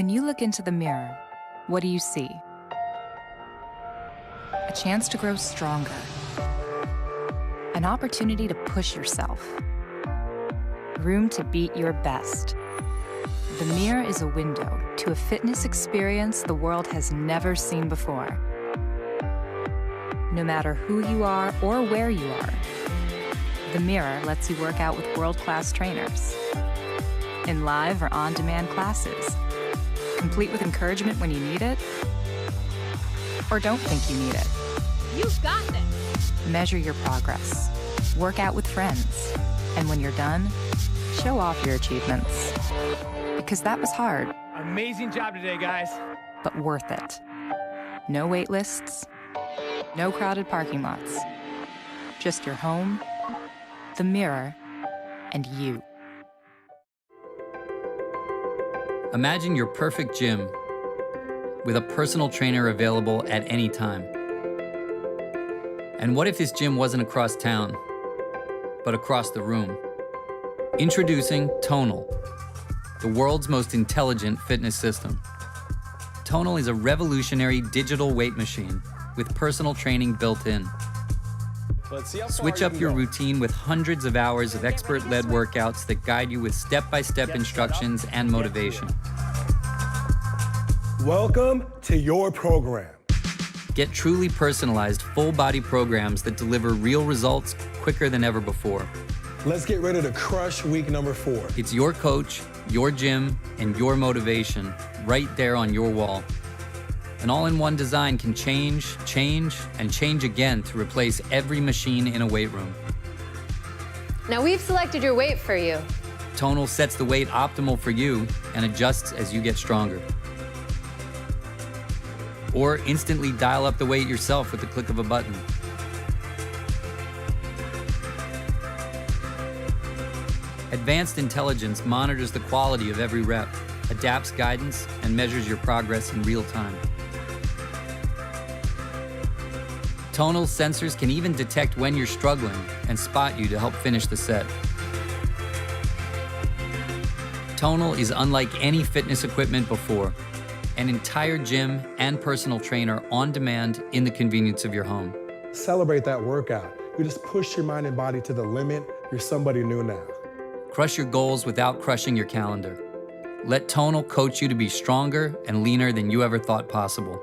When you look into the mirror, what do you see? A chance to grow stronger. An opportunity to push yourself. Room to beat your best. The mirror is a window to a fitness experience the world has never seen before. No matter who you are or where you are, the mirror lets you work out with world-class trainers in live or on-demand classes, complete with encouragement when you need it, or don't think you need it. You've got this. Measure your progress, work out with friends, and when you're done, show off your achievements. Because that was hard. Amazing job today, guys. But worth it. No wait lists, no crowded parking lots. Just your home, the mirror, and you. Imagine your perfect gym with a personal trainer available at any time. And what if this gym wasn't across town, but across the room? Introducing Tonal, the world's most intelligent fitness system. Tonal is a revolutionary digital weight machine with personal training built in. Switch up your routine with hundreds of hours of expert-led workouts that guide you with step-by-step instructions and motivation. Welcome to your program. Get truly personalized, full-body programs that deliver real results quicker than ever before. Let's get ready to crush week number 4. It's your coach, your gym, and your motivation right there on your wall. An all-in-one design can change, and change again to replace every machine in a weight room. Now we've selected your weight for you. Tonal sets the weight optimal for you and adjusts as you get stronger. Or instantly dial up the weight yourself with the click of a button. Advanced intelligence monitors the quality of every rep, adapts guidance, and measures your progress in real time. Tonal sensors can even detect when you're struggling and spot you to help finish the set. Tonal is unlike any fitness equipment before. An entire gym and personal trainer on demand in the convenience of your home. Celebrate that workout. You just push your mind and body to the limit. You're somebody new now. Crush your goals without crushing your calendar. Let Tonal coach you to be stronger and leaner than you ever thought possible.